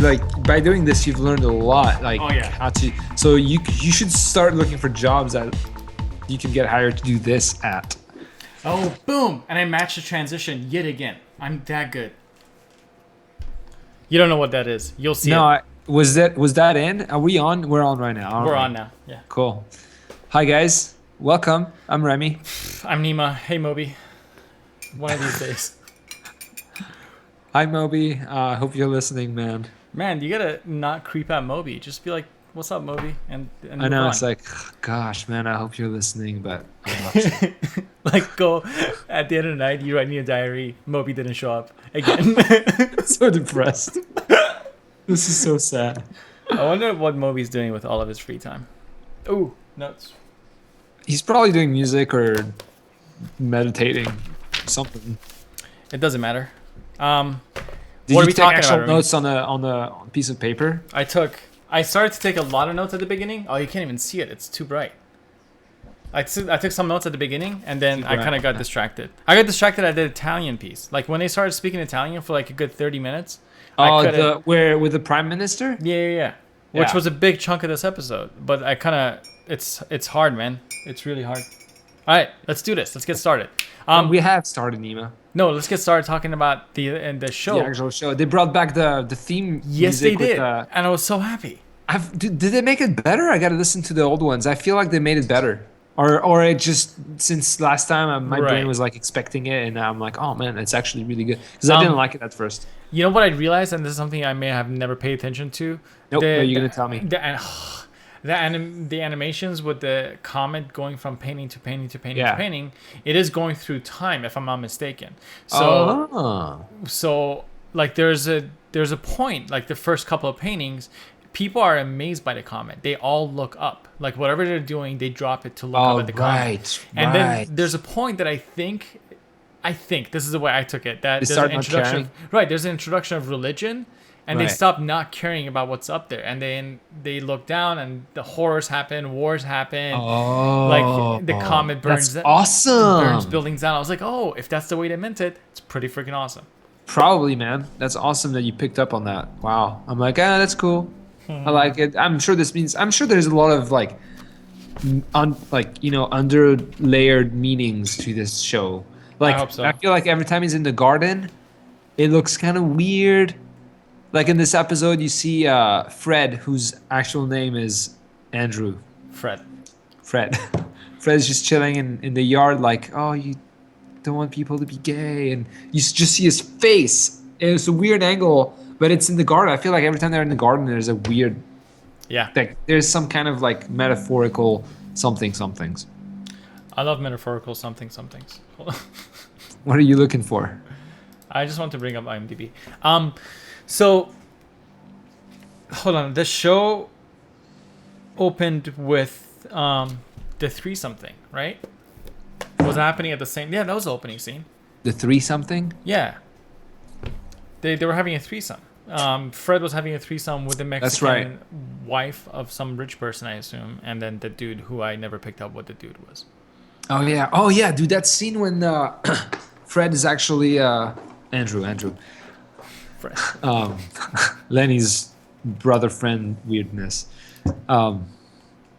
like by doing this, you've learned a lot. Like Oh, yeah. how to. So you should start looking for jobs that you can get hired to do this at. Oh, boom! And I matched the transition yet again. I'm that good. You don't know what that is. You'll see No, it. was that in? Are we on? We're on right now. aren't We're we? on now. Yeah. Cool. Hi guys, welcome. I'm Remy. I'm Nima. Hey, Moby. One of these days. Hi Moby. Hope you're listening, man. Man, you gotta not creep out Moby. Just be like, "What's up, Moby?" And I move know on. it's like, gosh, man. I hope you're listening, but I'm not. Like, go at the end of the night. You write me a diary. Moby didn't show up again. So depressed. This is so sad. I wonder what Moby's doing with all of his free time. Ooh, notes. He's probably doing music or meditating, something. It doesn't matter. Did What are you we take talking actual about, Remy? notes on the piece of paper? I started to take a lot of notes at the beginning. Oh, you can't even see it. It's too bright. I took some notes at the beginning, and then I kind of got distracted. I got distracted at the Italian piece. Like, when they started speaking Italian for like a good 30 minutes. Oh, where with the prime minister? Yeah. Which Yeah. was a big chunk of this episode. But I kind of... It's hard, man. It's really hard. All right, let's do this. Let's get started. We have started, Nima. No, let's get started talking about the show. The actual show. They brought back the theme. Yes, they music with, did. And I was so happy. Did they make it better? I got to listen to the old ones. I feel like they made it better. Or it just, since last time, my Right. brain was like expecting it, and I'm like, oh man, it's actually really good. Because I didn't like it at first. You know what I realized, and this is something I may have never paid attention to. Nope, what are you going to tell me? The animations with the comet going from painting to painting to painting Yeah. to painting, it is going through time, if I'm not mistaken. So Oh. like there's a point, like the first couple of paintings, people are amazed by the comet. They all look up. Like whatever they're doing, they drop it to look up at the comet. And then there's a point that I think this is the way I took it, that They there's start an not introduction caring? right, there's an introduction of religion, and they Right. stop not caring about what's up there, and then they look down and the horrors happen, wars happen. Oh, Like the comet burns That's awesome. burns buildings down. I was like, oh, if that's the way they meant it, it's pretty freaking awesome. Probably, man. That's awesome that you picked up on that. Wow. I'm like, that's cool. I like it. I'm sure there's a lot of like, under layered meanings to this show. Like, I hope so. I feel like every time he's in the garden, it looks kind of weird. Like in this episode, you see Fred, whose actual name is Andrew. Fred. Fred's just chilling in the yard, like, oh, you don't want people to be gay, and you just see his face. And it's a weird angle, but it's in the garden. I feel like every time they're in the garden, there's a weird, Yeah. like, there's some kind of like metaphorical somethings. I love metaphorical somethings. Hold on. What are you looking for? I just want to bring up IMDb. So hold on. The show opened with the threesome thing, right? Was happening at the same? Yeah, that was the opening scene. The three something? Yeah. They were having a threesome. Fred was having a threesome with the That's Mexican right. wife of some rich person, I assume, and then the dude who I never picked up what the dude was. Oh yeah, dude. That scene when Fred is actually Andrew. Fred. Lenny's brother friend weirdness.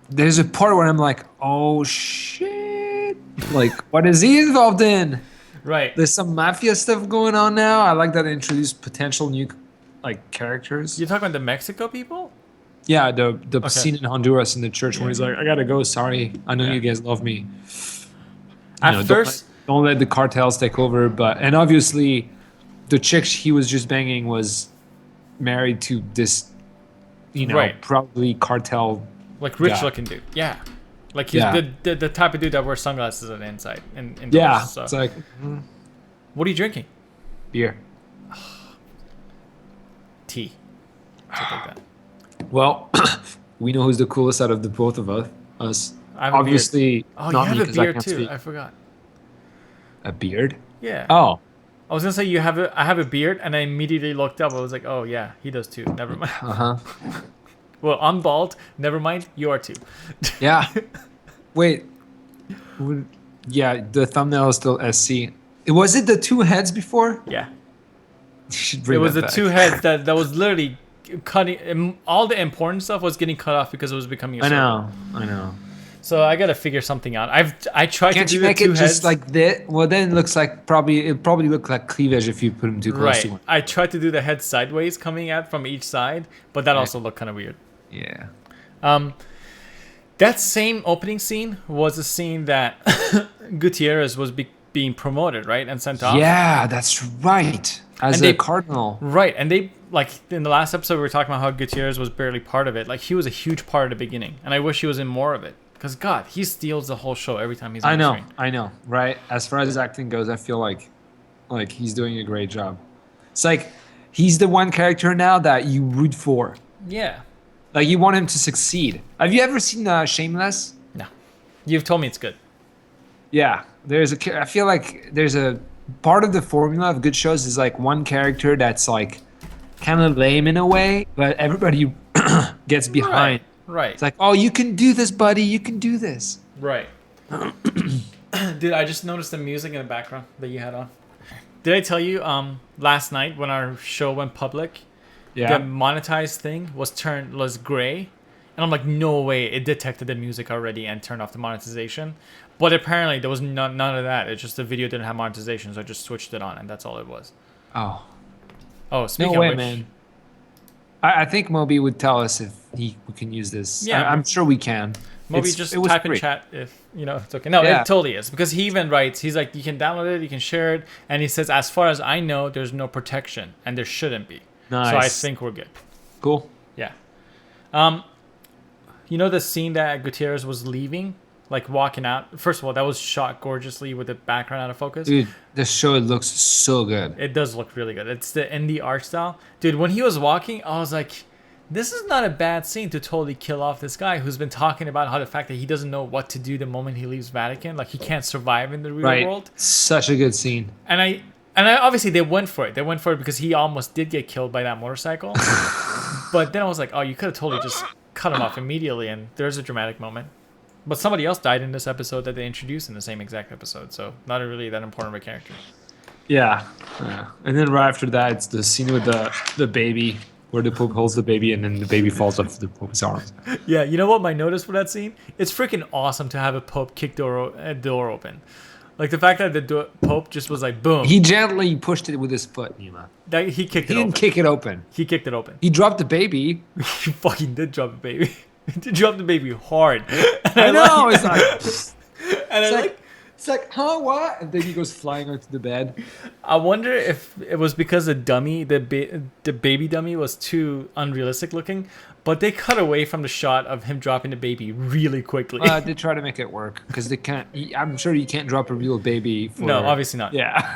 There's a part where I'm like, oh shit, like what is he involved in? Right. There's some mafia stuff going on now. I like that they introduced potential new like characters. You're talking about the Mexico people? Yeah, the scene in Honduras in the church where he's like, I gotta go, sorry, I know Yeah. you guys love me. At first, don't let the cartels take over, and obviously the chick he was just banging was married to this, Right. probably cartel. like rich Yeah. looking dude. Yeah. Like he's Yeah. the type of dude that wears sunglasses on the inside. In Yeah, so. it's like What are you drinking? beer. Tea. Something like that. Well, we know who's the coolest out of the both of us. I have a Obviously, Oh, not you me have a 'cause I beard can't too. speak. I forgot. A beard? Yeah. Oh, I was gonna say I have a beard, and I immediately looked up. I was like, oh yeah, he does too. Never mind. Well, I'm bald. Never mind. You are too. yeah. Wait. Yeah, the thumbnail is still SC. Was it the two heads before? Yeah. You should It bring was that the back. two heads that was literally cutting all the important stuff was getting cut off because it was becoming a circle. I know. So I gotta figure something out. I tried Can't to you do the make two it heads. just like this? Well, then it looks like it probably look like cleavage if you put them too close to Right. one. I tried to do the head sideways coming out from each side, but that also looked kind of weird. Yeah. That same opening scene was a scene that Gutierrez was being promoted, right, and sent off. Yeah, that's right. As a cardinal. Right, and they, like, in the last episode, we were talking about how Gutierrez was barely part of it. Like, he was a huge part at the beginning, and I wish he was in more of it. Because, God, he steals the whole show every time he's on the screen. I know, right? As far as acting goes, I feel like he's doing a great job. It's like he's the one character now that you root for. Yeah. Like, you want him to succeed. Have you ever seen Shameless? No. You've told me it's good. Yeah. I feel like there's a part of the formula of good shows is like one character that's like kind of lame in a way, but everybody gets behind. Right. It's like, oh, you can do this, buddy. You can do this. Right. Dude, I just noticed the music in the background that you had on. Did I tell you last night when our show went public, Yeah. the monetized thing was gray? And I'm like, no way, it detected the music already and turned off the monetization. But apparently there was none of that. It's just the video didn't have monetization, so I just switched it on, and that's all it was. Oh. Oh, speaking No way, of which, man. I think Moby would tell us if we can use this. Yeah. I'm sure we can. Moby, just type in chat if it's okay. No, Yeah. it totally is, because he even writes. He's like, you can download it, you can share it, and he says, as far as I know, there's no protection, and there shouldn't be. Nice. So I think we're good. Cool. Yeah. You know the scene that Gutierrez was leaving, like walking out. First of all, that was shot gorgeously with the background out of focus. Dude, this show looks so good. It does look really good. It's the indie art style, dude. When he was walking, I was like, this is not a bad scene to totally kill off this guy who's been talking about how the fact that he doesn't know what to do the moment he leaves Vatican, like he can't survive in the real world. Such a good scene. And I obviously they went for it. They went for it because he almost did get killed by that motorcycle. But then I was like, oh, you could have totally just cut him off immediately, and there's a dramatic moment. But somebody else died in this episode that they introduced in the same exact episode, so not really that important of a character. Yeah. And then right after that, it's the scene with the baby, where the Pope holds the baby, and then the baby falls off the Pope's arms. Yeah, you know what my notice for that scene? It's freaking awesome to have a Pope kick a door open. Like the fact that the Pope just was like, boom. He gently pushed it with his foot, Nima. He kicked He it open. didn't kick it open. He kicked it open. He dropped the baby. He fucking did drop the baby. He did drop the baby hard. And I know. It's like, it's like, huh, what? And then he goes flying onto the bed. I wonder if it was because the dummy, the baby dummy was too unrealistic looking, but they cut away from the shot of him dropping the baby really quickly. They try to make it work because they can't. I'm sure you can't drop a real baby. No, obviously not. Yeah.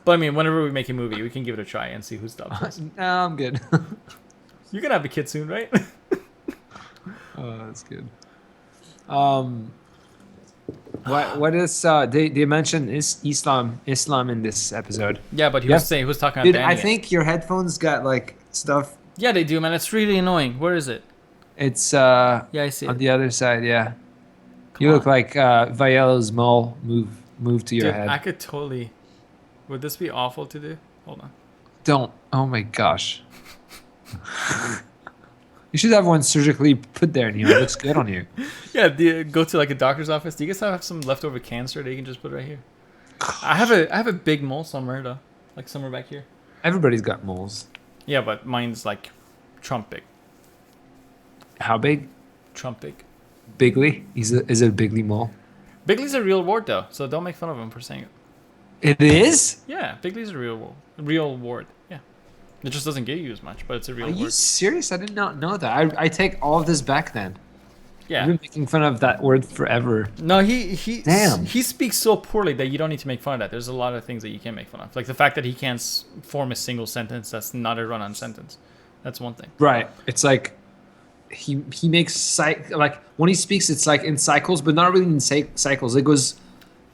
But I mean, whenever we make a movie, we can give it a try and see who's stops us. No, I'm good. You're gonna have a kid soon, right? Oh, that's good. What is they mentioned is Islam in this episode. Yeah, but he was talking about Dude, banning I think your headphones got like stuff. Yeah, they do, man. It's really annoying. Where is it? It's Yeah, I see on it. the other side. Yeah, you look like Viella's mole move to your Dude, head. I could totally. Would this be awful to do? Hold on. Don't. Oh my gosh. You should have one surgically put there, Neil. It looks good on you. Yeah, go to like a doctor's office. Do you guys have some leftover cancer that you can just put right here? I have a big mole somewhere though, like somewhere back here. Everybody's got moles. Yeah, but mine's like Trump big. How big? Trump big. Bigly? Is it a bigly mole? Bigley's a real ward though, so don't make fun of him for saying it. It is? Yeah, Bigley's a real ward. Yeah, it just doesn't get you as much, but it's a real Are ward. you serious? I did not know that. I take all of this back then. Yeah. I've been making fun of that word forever. No, he Damn. he speaks so poorly that you don't need to make fun of that. There's a lot of things that you can make fun of, like the fact that he can't form a single sentence that's not a run-on sentence. That's one thing. Right. It's like he makes like when he speaks, it's like in cycles, but not really in cycles. It goes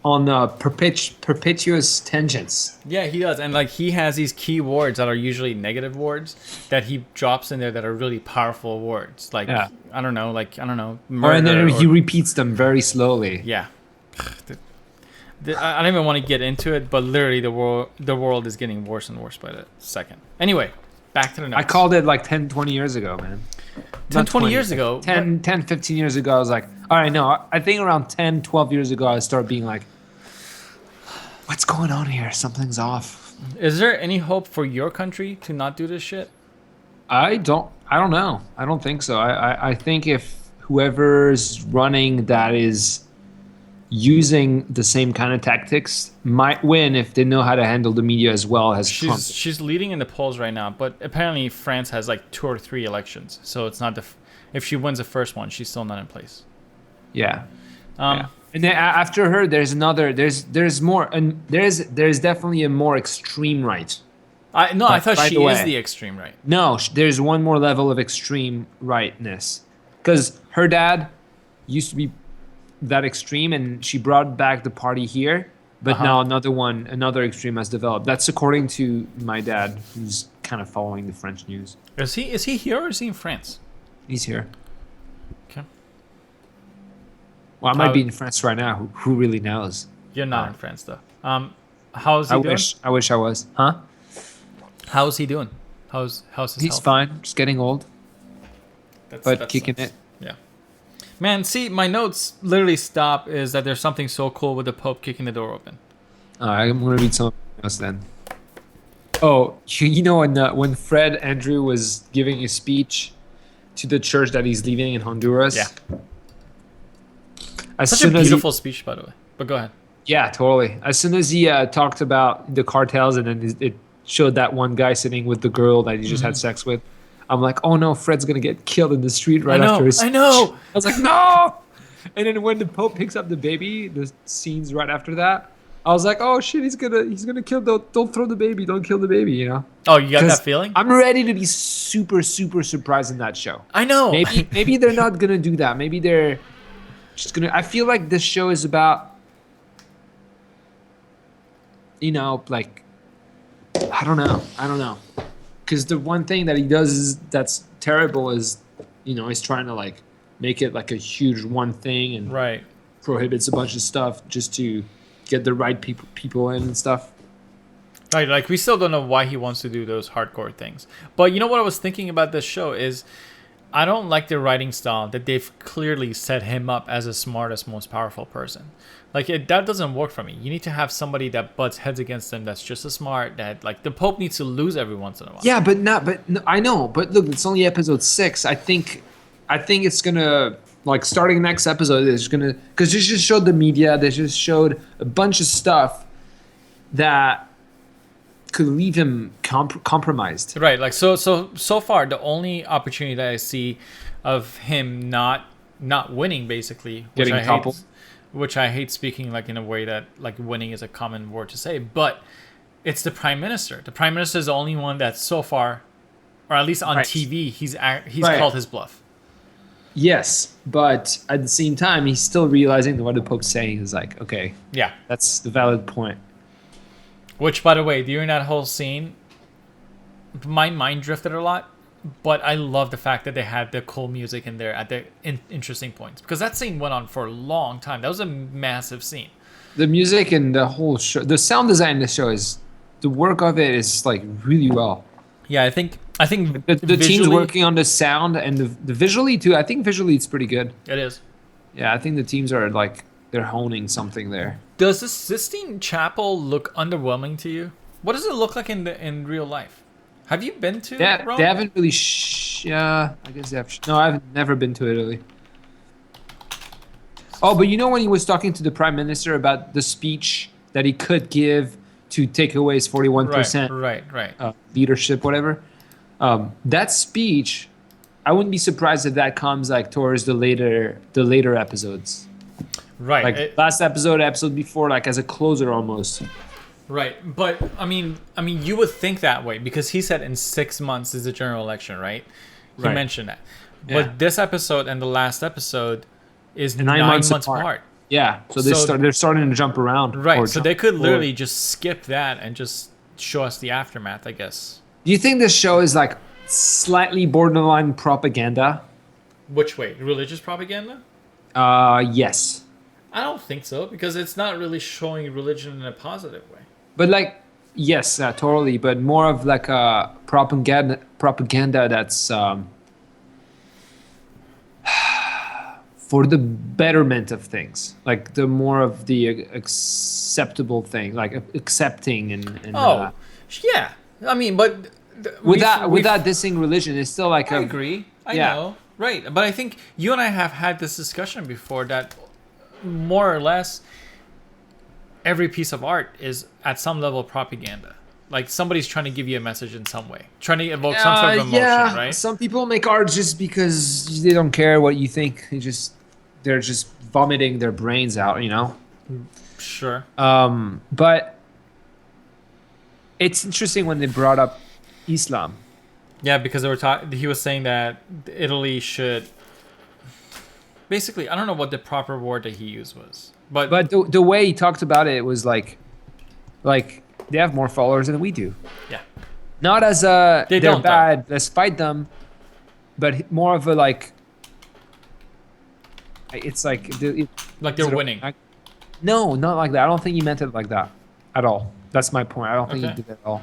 on perpetuous tangents. Yeah, he does, and like he has these key words that are usually negative words that he drops in there that are really powerful words. Like I don't know, murder, And then he repeats them very slowly. Yeah. I don't even want to get into it, but literally the world is getting worse and worse by the second. Anyway, Back to the notes. I called it like 10, 20 years ago, man. 10, Not 20 years ago. 10, 10, 15 years ago, I was like, all right, no, I think around 10, 12 years ago, I started being like, what's going on here? Something's off. Is there any hope for your country to not do this shit? I don't know. I don't think so. I think if whoever's running that is using the same kind of tactics might win if they know how to handle the media as well as Trump. She's leading in the polls right now, but apparently France has like 2 or 3 elections, so it's not if she wins the first one, she's still not in place. Yeah. Yeah. And then after her, there's another. There's more, and there's definitely a more extreme right. I thought she is the extreme right. No, there's one more level of extreme rightness, because her dad used to be that extreme, and she brought back the party here. But now another extreme has developed. That's according to my dad, who's kind of following the French news. Is he here or is he in France? He's here. Okay. Well, I might be in France right now. Who really knows? You're not in France though. How's he doing? I wish I was. Huh? How's he doing? How's his He's health? fine. Just getting old, but kicking sucks. it. Yeah. Man, see, my notes literally stop is that there's something so cool with the Pope kicking the door open. I'm gonna read some else then. Oh, you know when Fred Andrew was giving a speech to the church that he's leaving in Honduras. Yeah. As Such a beautiful speech, by the way. But go ahead. Yeah, totally. As soon as he talked about the cartels, and then it showed that one guy sitting with the girl that he just had sex with, I'm like, oh no, Fred's gonna get killed in the street after his. I know. I was like, no. And then when the Pope picks up the baby, the scenes right after that, I was like, oh shit, he's gonna kill. Don't throw the baby. Don't kill the baby. You know. Oh, you got that feeling? I'm ready to be super super surprised in that show. I know. Maybe they're not gonna do that. Maybe they're just gonna. I feel like this show is about, like, I don't know. Because the one thing that he does that's terrible is, he's trying to like make it like a huge one thing and Right. prohibits a bunch of stuff just to get the right people in and stuff. Right, like we still don't know why he wants to do those hardcore things. But you know what I was thinking about this show is I don't like the writing style that they've clearly set him up as the smartest, most powerful person. Like that doesn't work for me. You need to have somebody that butts heads against them that's just as smart. That like the Pope needs to lose every once in a while. Yeah, but I know. But look, it's only episode 6. I think it's gonna, like, starting next episode is gonna, because they just showed the media. They just showed a bunch of stuff that could leave him compromised. Right. Like so far, the only opportunity that I see of him not winning, basically, Getting toppled. Which I hate speaking like in a way that like winning is a common word to say, but it's the prime minister. The prime minister is the only one that so far, or at least on TV, he's called his bluff. Yes, but at the same time, he's still realizing that what the Pope's saying is like, okay, Yeah. that's the valid point. Which, by the way, during that whole scene, my mind drifted a lot. But I love the fact that they had the cool music in there at the interesting points. Because that scene went on for a long time. That was a massive scene. The music and the whole show, the sound design in the show the work of it is like really well. Yeah, I think The team's working on the sound and the visually too. I think visually it's pretty good. It is. Yeah, I think the teams are like, they're honing something there. Does the Sistine Chapel look underwhelming to you? What does it look like in real life? Have you been to Rome? They haven't really. Yeah, I guess they have. No, I've never been to Italy. Oh, but when he was talking to the prime minister about the speech that he could give to take away his 41% right. Leadership, whatever. That speech, I wouldn't be surprised if that comes like towards the later episodes. Right. Like last episode before, like as a closer almost. Right, but I mean, you would think that way because he said in 6 months is the general election, right? He mentioned that. Yeah. But this episode and the last episode is 9 months apart. Yeah, so they're starting to jump around. Right, so they could literally just skip that and just show us the aftermath, I guess. Do you think this show is like slightly borderline propaganda? Which way? Religious propaganda? Yes. I don't think so because it's not really showing religion in a positive way. But like, Yes, totally, but more of like a propaganda that's for the betterment of things, like the more of the acceptable thing, like accepting and Oh, yeah. I mean, but without dissing religion, it's still like I a agree. I yeah. know. Right. But I think you and I have had this discussion before that more or less every piece of art is at some level propaganda. Like somebody's trying to give you a message in some way, trying to evoke some sort of emotion, Yeah, right? some people make art just because they don't care what you think. They're just vomiting their brains out, you know. Sure. But it's interesting when they brought up Islam. Yeah, because they were talking. He was saying that Italy should basically. I don't know what the proper word that he used was, but But the way he talked about it was like they have more followers than we do. yeah, Not as they they're don't though. bad, let's fight them, but more of a like it's like Like is they're it winning. no, not like that. I don't think he meant it like that at all. That's my point. I don't think he Okay. did that at all.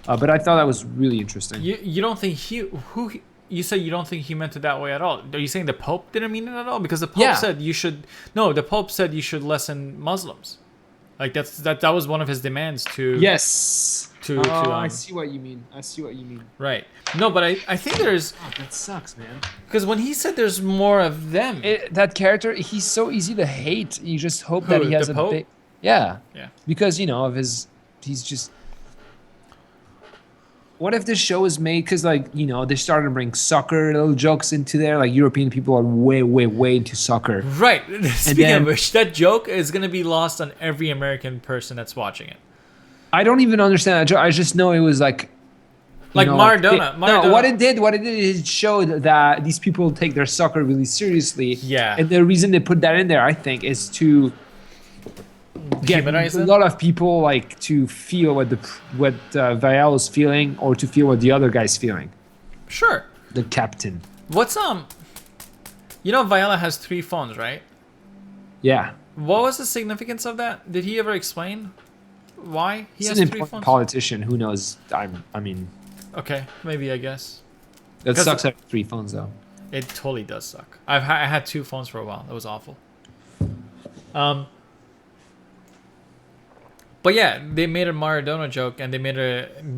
But I thought that was really interesting. You don't think you said you don't think he meant it that way at all? Are you saying the Pope didn't mean it at all? Because the Pope Yeah. said you should. No, the Pope said you should lessen Muslims. Like that was one of his demands to. Yes. To I see what you mean. I see what you mean. Right. No, but I think there's Oh, that sucks, man. because when he said there's more of them. That character, he's so easy to hate. You just hope Who, that he has the a Pope? big, yeah, Yeah. because you know of his. He's just. What if this show is made because, like, you know, they started to bring soccer little jokes into there? Like, European people are way, way, way into soccer. Right. Speaking then- of which, that joke is gonna be lost on every American person that's watching it. I don't even understand that joke. I just know it was like. Like Maradona. No, Maradona. what it did is it showed that these people take their soccer really seriously. Yeah. And the reason they put that in there, I think, is to get Humanize a them? lot of people like to feel what Vial is feeling, or to feel what the other guy's feeling. Sure. The captain. What's You know, Viola has 3 phones, right? Yeah. What was the significance of that? Did he ever explain why he He's has an 3 important phones? politician. Who knows? I mean, Okay, maybe I guess that 'Cause- sucks having 3 phones though. it totally does suck. I had 2 phones for a while. That was awful. But yeah, they made a Maradona joke, and they made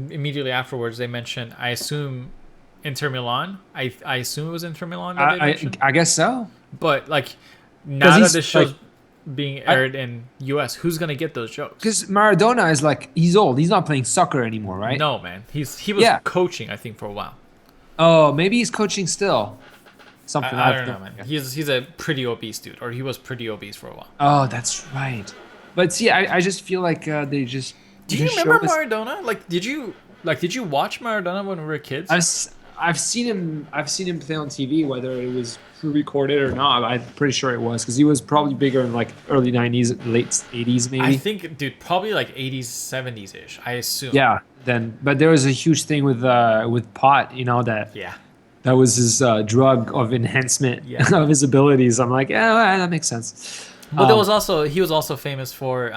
immediately afterwards. They mentioned, I assume, Inter Milan. I assume it was Inter Milan that they mentioned. I guess so. But like now that he's, this show's like- being aired in US, who's gonna get those jokes? Because Maradona is like, he's old. He's not playing soccer anymore, right? No, man. He was Yeah. coaching, I think, for a while. Oh, maybe he's coaching still. Something. I I've don't know, no man. idea. He's a pretty obese dude, or he was pretty obese for a while. Oh, that's right. But see, I just feel like they just. Do you this remember show is- Maradona? Did you watch Maradona when we were kids? I've seen him. I've seen him play on TV, whether it was pre-recorded or not. I'm pretty sure it was, because he was probably bigger in like early '90s, late '80s, maybe. I think, dude, probably like 80s, 70s ish. I assume. Yeah. But there was a huge thing with pot. You know that. Yeah. That was his drug of enhancement Yeah. of his abilities. I'm like, yeah, well, that makes sense. But he was also famous for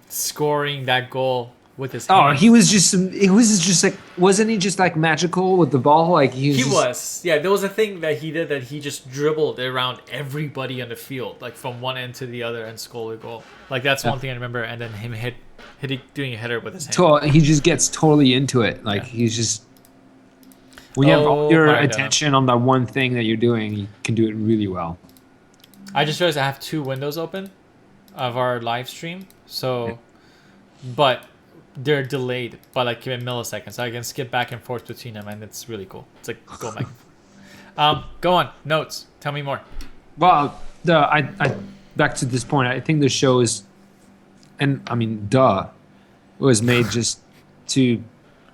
scoring that goal with his Oh, hands. he was just like, wasn't he just like magical with the ball? Like he He just- was. Yeah, there was a thing that he did that he just dribbled around everybody on the field, like from one end to the other, and scored a goal. Like that's one thing I remember. And then him doing a header with his hand. He just gets totally into it. Like Yeah. he's just, when you have all your Maradona. attention on that one thing that you're doing, you can do it really well. I just realized I have 2 windows open of our live stream. So, but they're delayed by like a millisecond, so I can skip back and forth between them, and it's really cool. It's like go back. Go on, notes. Tell me more. Well, I back to this point. I think the show is, and I mean, it was made just to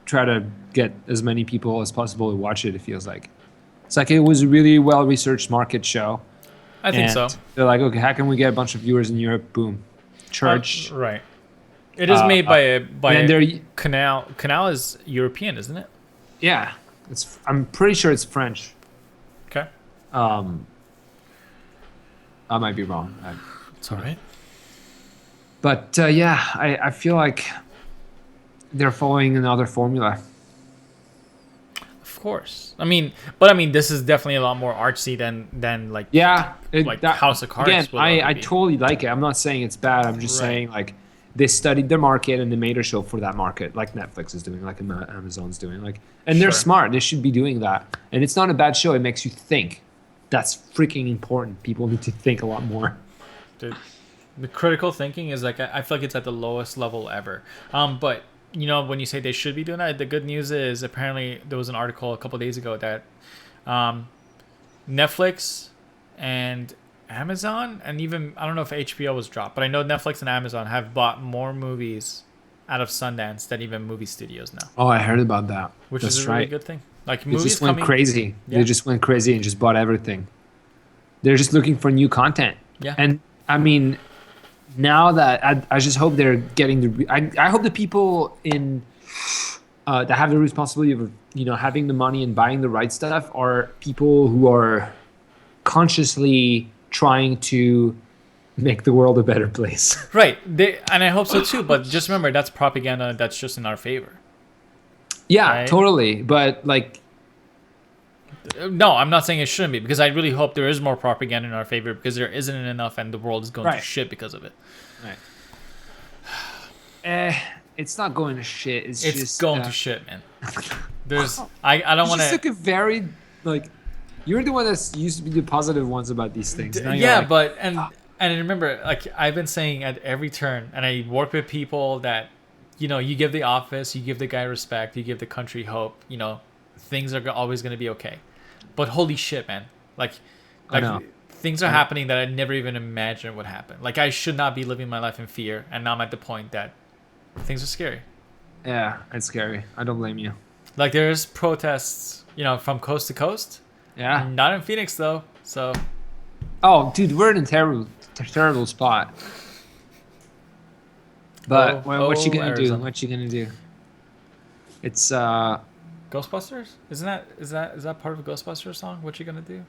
try to get as many people as possible to watch it. It feels like it's like it was a really well researched market show. I think And so. They're like, okay, how can we get a bunch of viewers in Europe? Boom, church. Right. It is made by and they're Canal. Canal is European, isn't it? yeah. I'm pretty sure it's French. Okay. I might be wrong. It's all right. But yeah, I feel like they're following another formula. Of course. But this is definitely a lot more artsy than like Yeah, House of Cards. again, will I ever be. totally like it. I'm not saying it's bad. I'm just Right. saying like they studied the market and they made a show for that market, like Netflix is doing, like Amazon's doing, like, and they're Sure. smart. They should be doing that. And it's not a bad show. It makes you think. That's freaking important. People need to think a lot more. Dude, the critical thinking is like I feel like it's at the lowest level ever. But when you say they should be doing that, the good news is apparently there was an article a couple days ago that Netflix and Amazon, and even I don't know if HBO was dropped, but I know Netflix and Amazon have bought more movies out of Sundance than even movie studios now, Oh, I heard about that. which That's is a really right. good thing. Like They movies just went coming, crazy. Yeah. They just went crazy and just bought everything. They're just looking for new content. Yeah. And I mean, now that I just hope they're getting I hope the people in that have the responsibility of having the money and buying the right stuff are people who are consciously trying to make the world a better place. Right. And I hope so too. But just remember, that's propaganda. That's just in our favor. Yeah, Right. totally. But like, No, I'm not saying it shouldn't be, because I really hope there is more propaganda in our favor, because there isn't enough and the world is going to Right. shit because of it. it's not going to shit. It's just going to shit, man. I don't you want just to. took a very like. You're the one that's used to be the positive ones about these things. Now you're Yeah, like, but and remember, like I've been saying at every turn, and I work with people that, you give the office, you give the guy respect, you give the country hope. Things are always going to be okay. But holy shit, man! Like know. things are happening that I never even imagined would happen. Like I should not be living my life in fear, and now I'm at the point that things are scary. yeah, it's scary. I don't blame you. Like there's protests, from coast to coast. Yeah. Not in Phoenix though. So Oh, dude, we're in a terrible spot. But what you gonna do? Arizona. What you gonna do? It's Ghostbusters? Is that part of a Ghostbusters song? What you gonna do?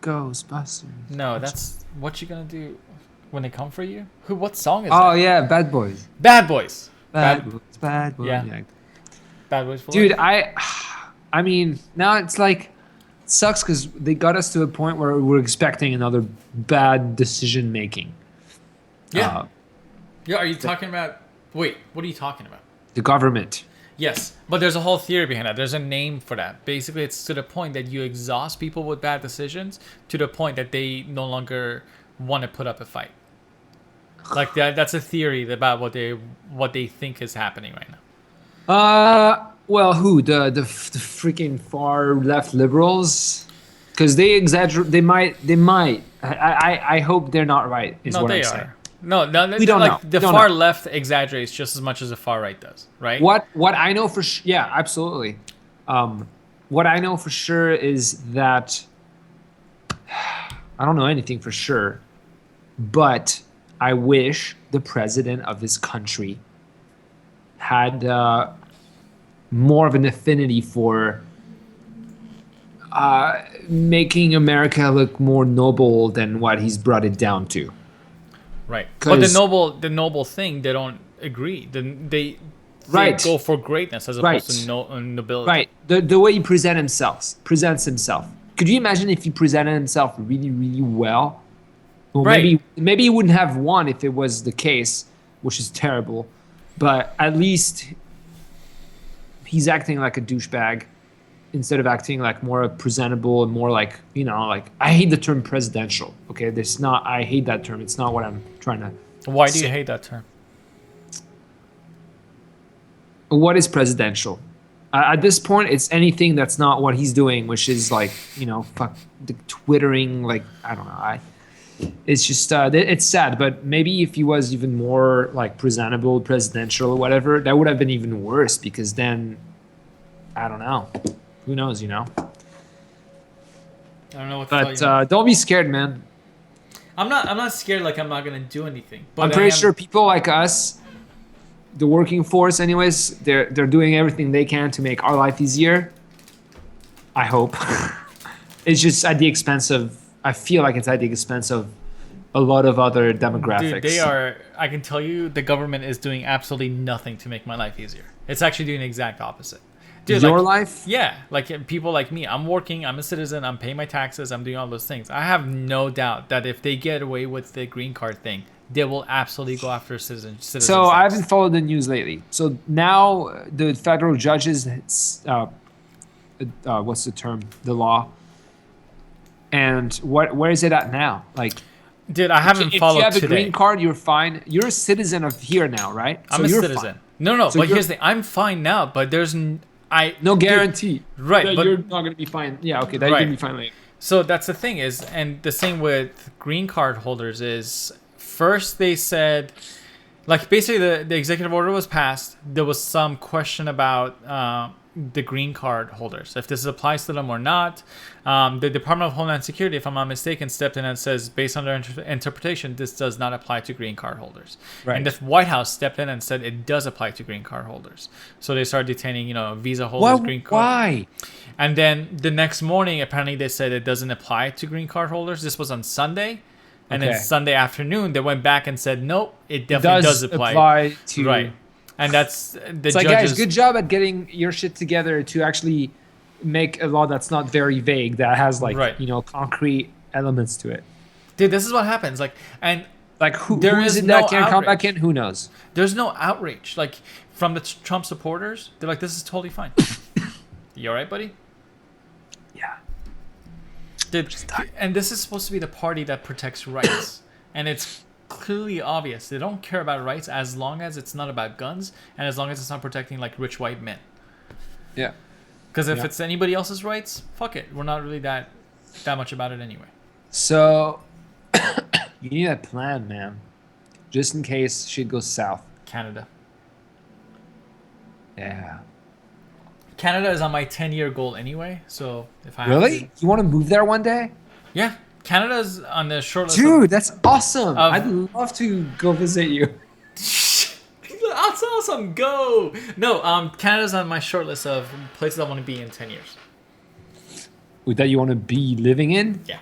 Ghostbusters. No, that's what you gonna do when they come for you. What song is Oh that? yeah, Bad Boys. Bad Boys. Bad Boys. Bad Boys. Yeah. Bad Boys. For Dude, Life. I mean, now it's like it sucks because they got us to a point where we're expecting another bad decision making. Yeah. Yeah. Are you talking about? Wait. What are you talking about? The government. Yes, but there's a whole theory behind that. There's a name for that. Basically, it's to the point that you exhaust people with bad decisions to the point that they no longer want to put up a fight. Like that's a theory about what they think is happening right now. Well, who the freaking far left liberals? Because they exaggerate. They might. I hope they're not right. Is No, what they I'm are. saying. No, We don't like know. the We don't far know. left exaggerates just as much as the far right does, right? What I know for yeah, absolutely. What I know for sure is that I don't know anything for sure, but I wish the president of this country had more of an affinity for making America look more noble than what he's brought it down to. Right. But the 'Cause- noble thing, they don't agree. They Right. go for greatness as Right. opposed to nobility. Right. The way he presents himself. Could you imagine if he presented himself really, really well? Well, Right. maybe he wouldn't have won if it was the case, which is terrible. But at least he's acting like a douchebag instead of acting like more presentable and more like, like I hate the term presidential. Okay, I hate that term. It's not what I'm trying to. Why do you hate that term? What is presidential? At this point, it's anything that's not what he's doing, which is like, fuck the twittering. Like, I don't know. It's just, it's sad. But maybe if he was even more like presentable, presidential or whatever, that would have been even worse because then, I don't know. Who knows, I don't know what to But tell you. don't be scared, man. I'm not scared like I'm not going to do anything. But I'm pretty sure people like us, the working force anyways, they're doing everything they can to make our life easier. I hope. It's just at the expense of, I feel like it's at the expense of a lot of other demographics. Dude, they are. I can tell you, the government is doing absolutely nothing to make my life easier. It's actually doing the exact opposite. Dude, Your like, life? Yeah, like people like me. I'm working. I'm a citizen. I'm paying my taxes. I'm doing all those things. I have no doubt that if they get away with the green card thing, they will absolutely go after citizen. So I haven't followed the news lately. So now the federal judges, what's the term? The law. And where is it at now? Like, dude, I haven't followed if you have today. a green card, you're fine. You're a citizen of here now, right? I'm a citizen. Fine. No. So But here's the thing. I'm fine now, but there's no guarantee. Right, that but you're not gonna be fine. Yeah, okay, that you're gonna be fine later. So that's the thing is, and the same with green card holders is, first they said, like basically the executive order was passed. There was some question about the green card holders, if this applies to them or not. The Department of Homeland Security, if I'm not mistaken, stepped in and says, based on their interpretation, this does not apply to green card holders. Right. And the White House stepped in and said it does apply to green card holders. So they started detaining, visa holders, green card. Why? And then the next morning, apparently they said it doesn't apply to green card holders. This was on Sunday. And then Sunday afternoon, they went back and said, nope, it definitely does apply to... Right. And that's the it's like, judges. guys, good job at getting your shit together to actually make a law that's not very vague, that has concrete elements to it. Dude, this is what happens. Like who there is is it no that can come back outrage. in? Who knows? There's no outrage. Like from the Trump supporters, they're like, this is totally fine. You all right, buddy? Yeah. Dude, and this is supposed to be the party that protects rights. And it's clearly obvious. They don't care about rights as long as it's not about guns and as long as it's not protecting like rich white men. Yeah. Because if it's anybody else's rights, fuck it. We're not really that much about it anyway. So you need a plan, man. Just in case shit goes south. Canada. Yeah. Canada is on my 10-year goal anyway, so if I Really? You want to move there one day? Yeah. Canada's on the short list. Dude, that's awesome. I'd love to go visit you. That's awesome. Go. No, Canada's on my short list of places I want to be in 10 years. That you want to be living in? Yeah.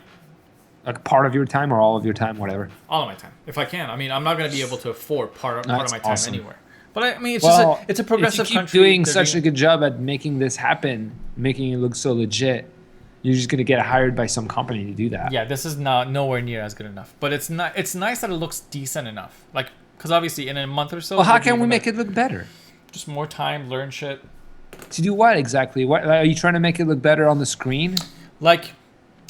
Like part of your time or all of your time, whatever. All of my time, if I can. I mean, I'm not going to be able to afford part of my time awesome. anywhere. But I mean, it's a progressive if you keep country. doing such a good job at making this happen, making it look so legit, you're just gonna get hired by some company to do that. Yeah, this is nowhere near as good enough. But it's not. It's nice that it looks decent enough. Like, because obviously in a month or so. Well, how can we make it look better? Just more time, learn shit. To do what exactly? What are you trying to make it look better on the screen? Like,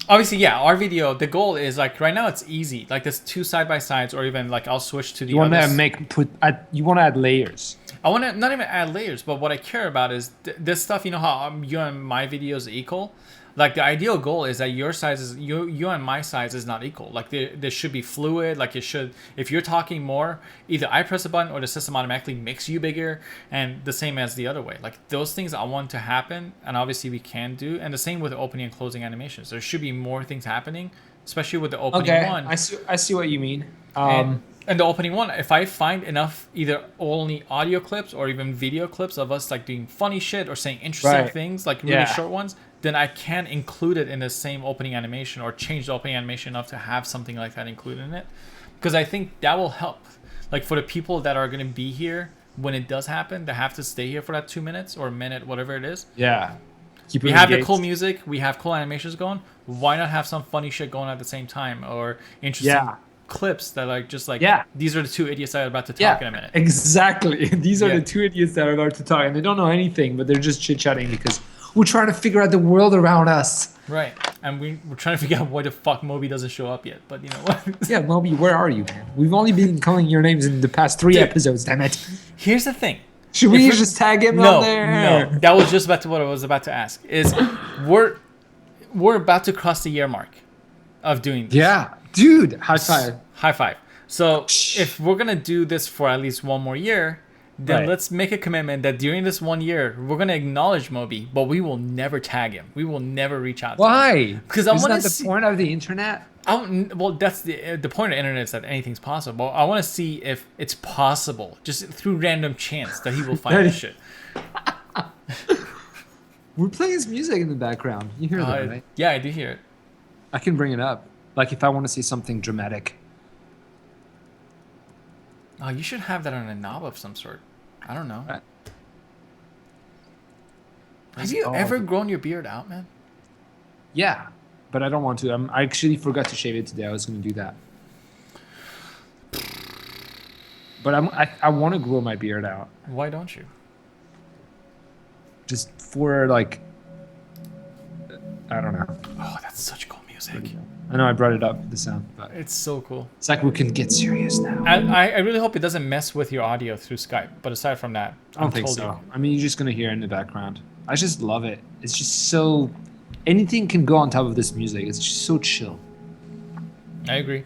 obviously, yeah. Our video, the goal is like right now it's easy. Like there's two side by sides, or even like I'll switch to the. You want to you want to add layers. I want to not even add layers, but what I care about is this stuff. You know how you and my videos are equal. Like the ideal goal is that your size is you and my size is not equal. Like there should be fluid. Like it should. If you're talking more, either I press a button or the system automatically makes you bigger, and the same as the other way. Like those things I want to happen, and obviously we can do. And the same with opening and closing animations. There should be more things happening, especially with the opening one. I see what you mean. And the opening one, if I find enough either only audio clips or even video clips of us like doing funny shit or saying interesting things, like really short ones, then I can include it in the same opening animation or change the opening animation enough to have something like that included in it. Because I think that will help. Like for the people that are going to be here when it does happen, they have to stay here for that 2 minutes or a minute, whatever it is. Yeah. We have the cool music, we have cool animations going. Why not have some funny shit going at the same time or interesting clips that are just like, these are the two idiots that are about to talk in a minute. Exactly. These are the two idiots that are about to talk, and they don't know anything, but they're just chit-chatting because we're trying to figure out the world around us. Right. And we're trying to figure out why the fuck Moby doesn't show up yet, but you know what? Yeah, Moby, where are you, man? We've only been calling your names in the past 3 episodes, damn it. Here's the thing. Should we just tag him on there? No, that was just about what I was about to ask. Is we're about to cross the year mark of doing this. Yeah. Dude, high five. High five. So if we're going to do this for at least one more year, then let's make a commitment that during this 1 year, we're going to acknowledge Moby, but we will never tag him. We will never reach out to him. Why? Because I want to see... the point of the internet? Well, that's the point of the internet is that anything's possible. I want to see if it's possible, just through random chance, that he will find this shit. We're playing his music in the background. You hear that, right? Yeah, I do hear it. I can bring it up. Like if I want to see something dramatic. Oh, you should have that on a knob of some sort. I don't know. Have you ever grown your beard out, man? Yeah, but I don't want to. I actually forgot to shave it today. I was going to do that. But I want to grow my beard out. Why don't you? Just for like, I don't know. Oh, that's such cool music. I know I brought it up, the sound, but It's so cool. it's like we can get serious now. I really hope it doesn't mess with your audio through Skype. But aside from that, I don't think so. I mean, you're just going to hear it in the background. I just love it. It's just so... Anything can go on top of this music. It's just so chill. I agree.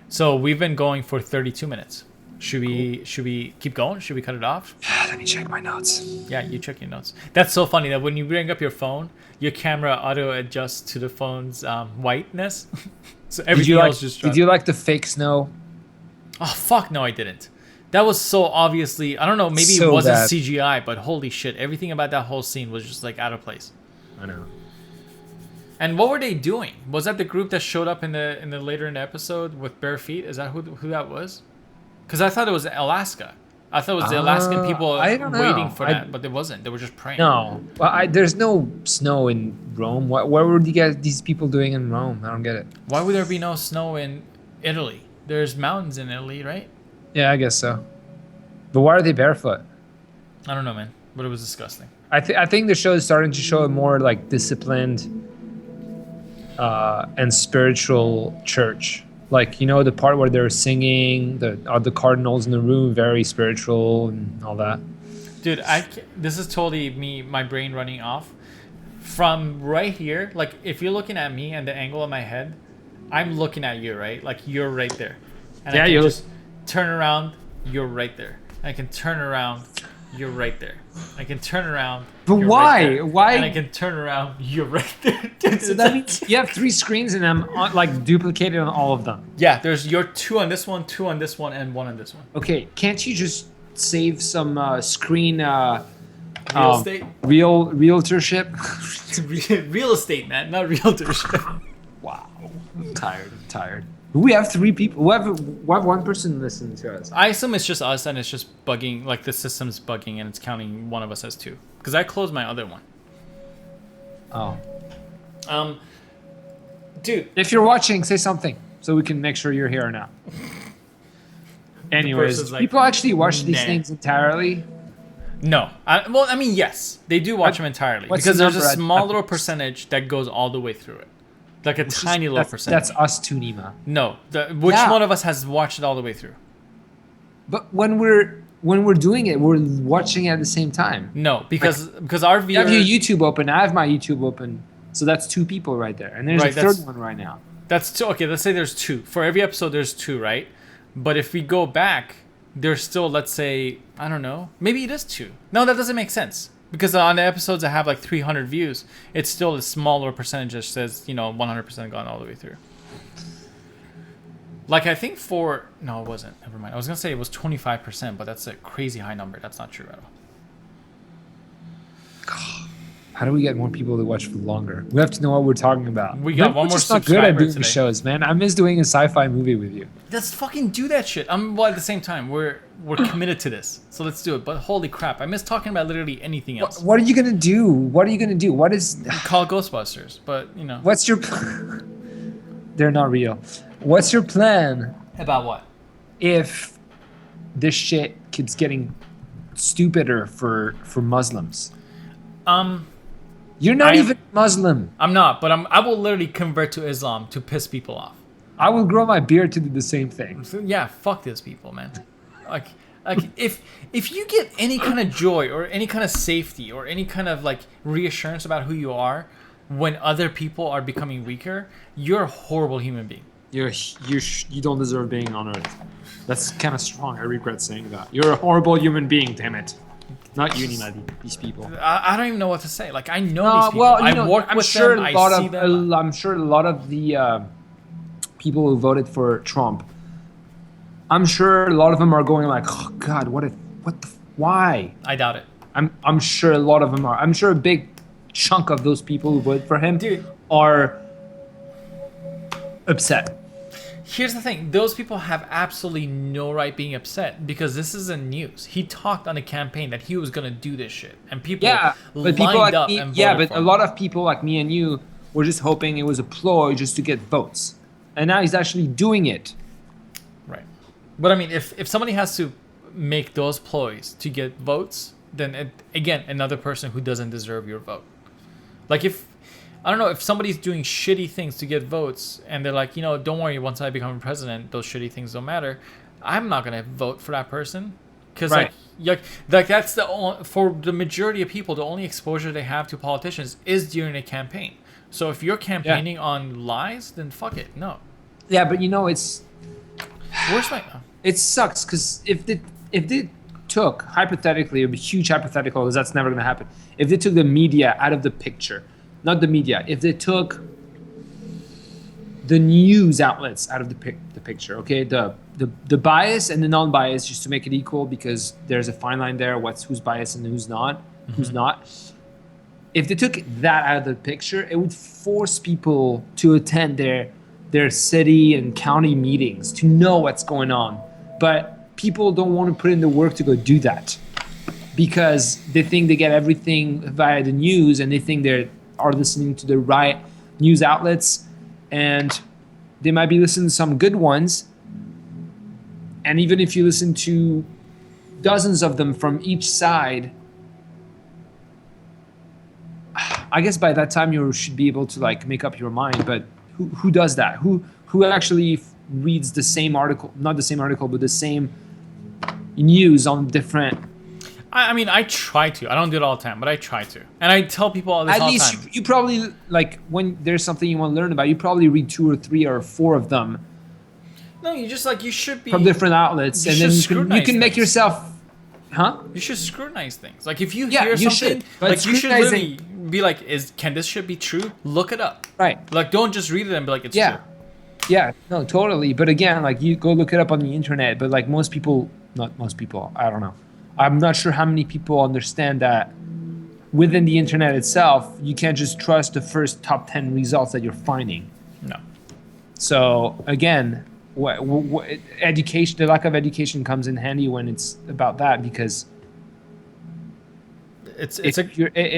So we've been going for 32 minutes. Should we keep going? Should we cut it off? Let me check my notes. Yeah, you check your notes. That's so funny that when you bring up your phone, your camera auto adjusts to the phone's whiteness. So everything else just drops. Did you like the fake snow? Oh fuck no, I didn't. That was so obviously, I don't know, maybe So it wasn't bad. CGI, but holy shit, everything about that whole scene was just like out of place. I know. And what were they doing? Was that the group that showed up in the later in the episode with bare feet? Is that who that was? Because I thought it was Alaska. I thought it was the Alaskan people I don't know. waiting for that, but it wasn't. They were just praying. No. Well, there's no snow in Rome. What were these people doing in Rome? I don't get it. Why would there be no snow in Italy? There's mountains in Italy, right? Yeah, I guess so. But why are they barefoot? I don't know, man. But it was disgusting. I think the show is starting to show a more like disciplined and spiritual church. Like, you know, the part where they're singing, the cardinals in the room, very spiritual and all that. Dude, this is totally my brain running off. From right here, like if you're looking at me and the angle of my head, I'm looking at you, right? Like you're right there. And Yeah, I can you just turn around, you're right there. I can turn around, you're right there. I can turn around. But you're why? Right there. Why? And I can turn around, you're right there. Dude, So that means you have 3 screens and I'm like duplicated on all of them. yeah, there's your 2 on this one, 2 on this one, and 1 on this one. Okay, can't you just save some screen Real estate? realtorship? Real estate, man, not realtorship. Wow, I'm tired. We have 3 people. We have one person listening to us. I assume it's just us and it's just bugging, like the system's bugging and it's counting one of us as 2. Because I closed my other one. Oh. Dude. If you're watching, say something so we can make sure you're here now. Anyways, person's like, people actually watch these nah. things entirely. No. I mean, yes. They do watch them entirely. What's Because the there's a number small at- little percentage that goes all the way through it. Like a tiny little percentage. That's us too, Nima. No. Which Yeah. one of us has watched it all the way through? But when we're doing it, we're watching it at the same time. No. Because our You viewer... have your YouTube open. I have my YouTube open. So that's 2 people right there. And there's Right, a that's- third one right now. That's 2. Okay, let's say there's 2. For every episode, there's 2, right? But if we go back, there's still, let's say, I don't know. Maybe it is 2. No, that doesn't make sense. Because on the episodes that have like 300 views, it's still a smaller percentage that says, 100% gone all the way through. Like, I think no, it wasn't. Never mind. I was going to say it was 25%, but that's a crazy high number. That's not true at all. How do we get more people to watch for longer? We have to know what we're talking about. We got one We're more just not good at subscriber doing today. the shows, man. I miss doing a sci-fi movie with you. Let's fucking do that shit. Well, at the same time, we're committed to this. So let's do it. But holy crap, I miss talking about literally anything else. What are you gonna do? What are you gonna do? What is? Call Ghostbusters, but What's your? They're not real. What's your plan About what? if this shit keeps getting stupider for Muslims? You're not even Muslim. I'm not, but I will literally convert to Islam to piss people off. I will grow my beard to do the same thing. So, yeah, fuck those people, man. Like if you get any kind of joy or any kind of safety or any kind of like reassurance about who you are when other people are becoming weaker, you're a horrible human being. You don't deserve being on Earth. That's kind of strong. I regret saying that. You're a horrible human being. Damn it. Not you, Nima. These people. I don't even know what to say. Like I know these people. Well, I work I'm with sure them. a lot I see of them. I'm sure a lot of the people who voted for Trump. I'm sure a lot of them are going like, oh God, why? I doubt it. I'm sure a lot of them are. I'm sure a big chunk of those people who voted for him Dude. are upset. here's the thing: those people have absolutely no right being upset because this isn't news. He talked on a campaign that he was gonna do this shit, and people Yeah, but people lined like up me, and yeah, voted but for a him. lot of people like me and you were just hoping it was a ploy just to get votes, and now he's actually doing it. Right. But I mean, if somebody has to make those ploys to get votes, then again, another person who doesn't deserve your vote. Like if I don't know if somebody's doing shitty things to get votes, and they're like, don't worry, once I become president, those shitty things don't matter. I'm not gonna vote for that person, because Right. like that's for the majority of people, the only exposure they have to politicians is during a campaign. So if you're campaigning on lies, then fuck it, no. Yeah, but Where's my? it sucks because if they took hypothetically, it would be huge hypothetical because that's never going to happen. If they took the media out of the picture, not the media, if they took the news outlets out of the picture, okay, the bias and the non-bias, just to make it equal, because there's a fine line there. Who's biased and who's not, who's not. If they took that out of the picture, it would force people to attend their city and county meetings to know what's going on. But people don't want to put in the work to go do that because they think they get everything via the news, and they think they are listening to the right news outlets, and they might be listening to some good ones. And even if you listen to dozens of them from each side, I guess by that time you should be able to like make up your mind. But who does that? Who actually reads the same article, not the same article, but the same news on different. I mean, I try to. I don't do it all the time, but I try to. And I tell people all this At all the least time. you probably, like, when there's something you want to learn about, you probably read 2 or 3 or 4 of them No, you just like, you should be. from different outlets, You and should then you scrutinize can make things. yourself, huh? You should scrutinize things. Like if you Yeah, hear you something, should. But like you should really scrutinizing- be like, can this shit be true? Look it up. Right. Like don't just read it and be like, it's Yeah. true. Yeah, no, totally. But again, like, you go look it up on the internet. But like most people, not most people, I don't know. I'm not sure how many people understand that within the internet itself, you can't just trust the first top 10 results that you're finding. No. So again, education, the lack of education comes in handy when it's about that, because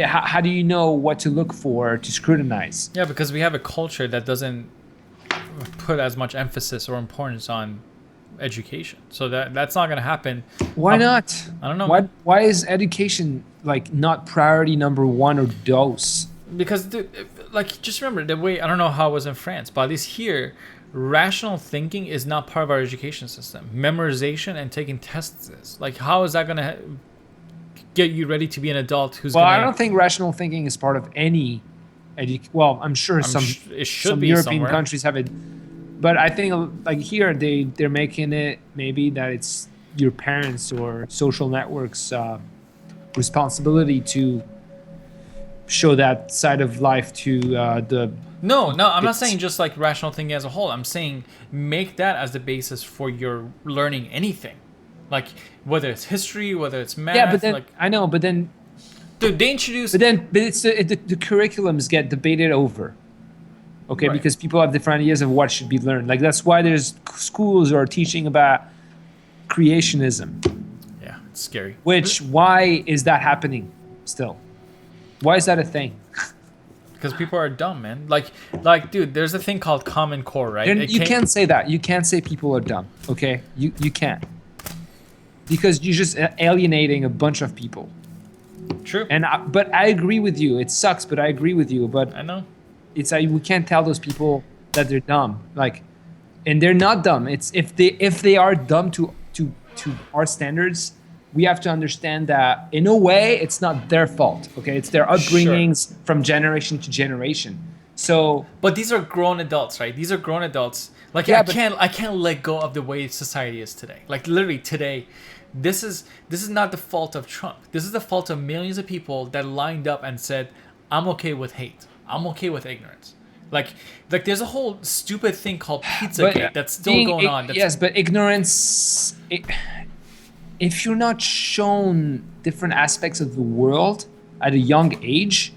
how do you know what to look for to scrutinize? Yeah, because we have a culture that doesn't put as much emphasis or importance on education. So that's not gonna happen. Why not? I don't know. Why is education like not priority number 1 or dose? Because dude, like just remember the way, I don't know how it was in France, but at least here, rational thinking is not part of our education system. Memorization and taking tests is. Like, how is that gonna get you ready to be an adult who's Well, gonna... I don't think rational thinking is part of any well, I'm sure it should some be European somewhere. countries have it, but I think like here they're making it maybe that it's your parents or social networks responsibility to show that side of life to the. No, I'm not saying just like rational thinking as a whole. I'm saying make that as the basis for your learning anything, like whether it's history, whether it's math. Yeah, but then like, I know, but then dude, they introduce. but it's the curriculums get debated over. Okay, Right. because people have different ideas of what should be learned. Like that's why there's schools that are teaching about creationism. Yeah, it's scary. Why is that happening still? Why is that a thing? Because people are dumb, man. Like, dude, there's a thing called Common Core, right? You can't say that. You can't say people are dumb. Okay, you can't, because you're just alienating a bunch of people. True. But I agree with you. It sucks, but I agree with you. But I know. it's like we can't tell those people that they're dumb. Like, and they're not dumb. It's if they are dumb to our standards, we have to understand that in a way it's not their fault. Okay, it's their upbringings from generation to generation. So, but these are grown adults, right? These are grown adults. Like, Yeah, I can't let go of the way society is today. Like literally today, this is not the fault of Trump. This is the fault of millions of people that lined up and said, "I'm okay with hate. I'm okay with ignorance." Like there's a whole stupid thing called Pizzagate that's still going on. Yes, but ignorance. If you're not shown different aspects of the world at a young age,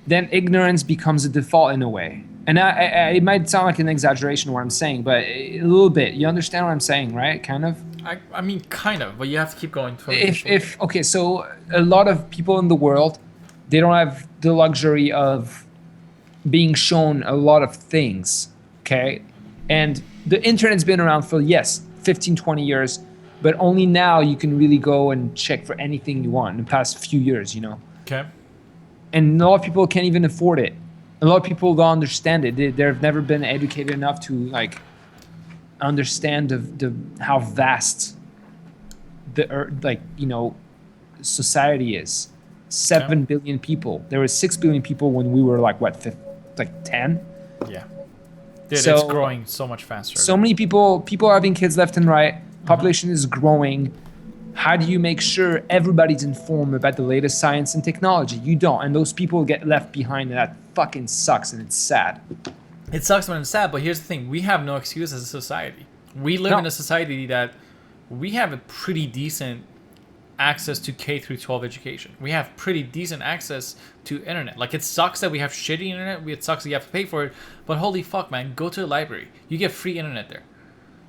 then ignorance becomes a default in a way. And it might sound like an exaggeration what I'm saying, but a little bit. You understand what I'm saying, right? Kind of. I mean, kind of, but you have to keep going. If okay, so a lot of people in the world, they don't have the luxury of being shown a lot of things, okay? And the internet's been around for, yes, 15, 20 years, but only now you can really go and check for anything you want in the past few years, you know? Okay. And a lot of people can't even afford it. A lot of people don't understand it. They've never been educated enough to like understand the how vast the like, you know, society is. 7 billion people. There were 6 billion people when we were like what, like 10? Yeah. Dude, So- it's growing so much faster. So many people are having kids left and right. Population is growing. How do you make sure everybody's informed about the latest science and technology? You don't, and those people get left behind, and that fucking sucks, and it's sad. It sucks when it's sad, but here's the thing: we have no excuse as a society. We live No. in a society that we have a pretty decent access to K through 12 education. We have pretty decent access to internet. Like, it sucks that we have shitty internet. It sucks that you have to pay for it. But holy fuck, man, go to a library. You get free internet there.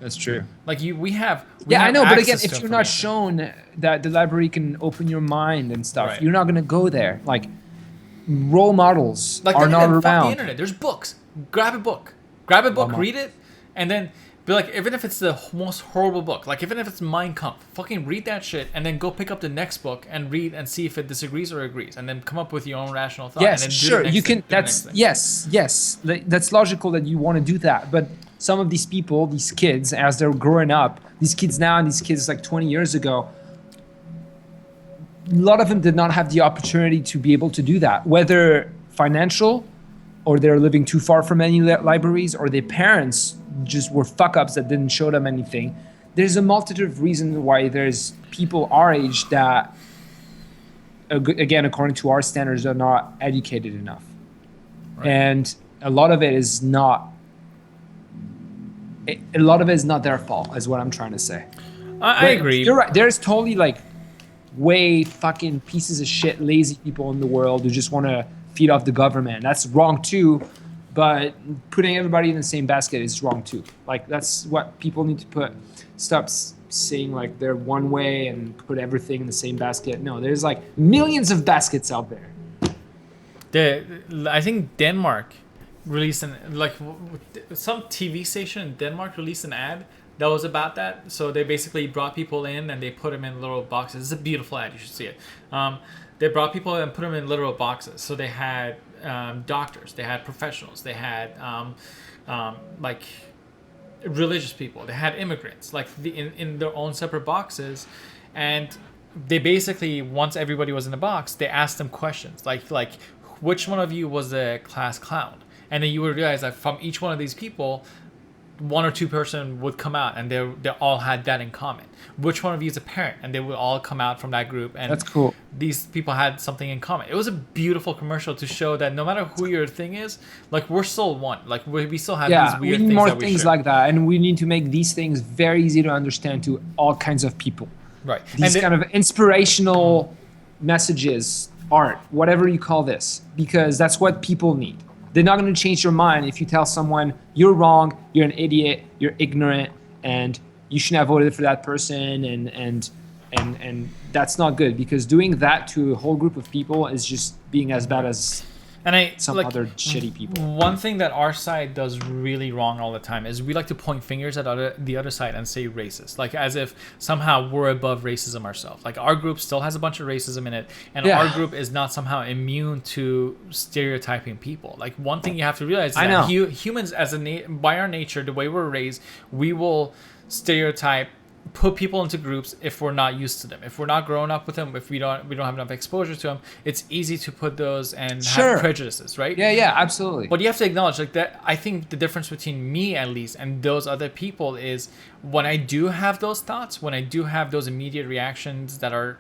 That's true. Like we have I know, but again, access to if you're not information. shown that the library can open your mind and stuff, Right. you're not gonna go there. Like, role models Like, are not fuck the around. internet. There's books. Grab a book, read it, and then be like, even if it's the most horrible book, like even if it's Mein Kampf, fucking read that shit, and then go pick up the next book and read and see if it disagrees or agrees, and then come up with your own rational thought. and Yes, then do the sure. next You thing, can. do the That's next thing. yes. That's logical that you want to do that. But some of these people, these kids, as they're growing up, these kids now and these kids like 20 years ago, a lot of them did not have the opportunity to be able to do that, whether financial, or they're living too far from any libraries, or their parents just were fuck ups that didn't show them anything. There's a multitude of reasons why there's people our age that, again, according to our standards, are not educated enough. Right. And a lot of it is not. A lot of it is not their fault, is what I'm trying to say. I agree. You're right. There's totally like way fucking pieces of shit, lazy people in the world who just want to feed off the government. That's wrong too, but putting everybody in the same basket is wrong too. Like, that's what people need to stop saying like they're one way and put everything in the same basket. No, there's like millions of baskets out there. I think Denmark released some TV station in Denmark released an ad that was about that. So they basically brought people in and they put them in little boxes. It's a beautiful ad. You should see it. They brought people and put them in literal boxes. So they had doctors, they had professionals, they had like religious people, they had immigrants, like in their own separate boxes. And they basically, once everybody was in the box, they asked them questions like which one of you was the class clown? And then you would realize that from each one of these people, one or two person would come out, and they all had that in common. Which one of you is a parent? And they would all come out from that group, and That's cool. These people had something in common. It was a beautiful commercial to show that no matter who your thing is, like, we're still one. Like, we still have Yeah, these we weird need things more that we things share. like that, and we need to make these things very easy to understand to all kinds of people. Right. These kind of inspirational messages, art, whatever you call this, because that's what people need. They're not going to change your mind if you tell someone you're wrong, you're an idiot, you're ignorant, and you shouldn't have voted for that person, and that's not good, because doing that to a whole group of people is just being as bad as some other shitty people. One thing that our side does really wrong all the time is we like to point fingers at the other side and say racist, like as if somehow we're above racism ourselves. Like, our group still has a bunch of racism in it, and our group is not somehow immune to stereotyping people. Like, one thing you have to realize is that humans, by our nature, the way we're raised, we will stereotype, put people into groups if we're not used to them, if we're not growing up with them, if we don't have enough exposure to them. It's easy to put those and have prejudices, right? Yeah, absolutely. But you have to acknowledge, like, that I think the difference between me, at least, and those other people is when I do have those thoughts, when I do have those immediate reactions that are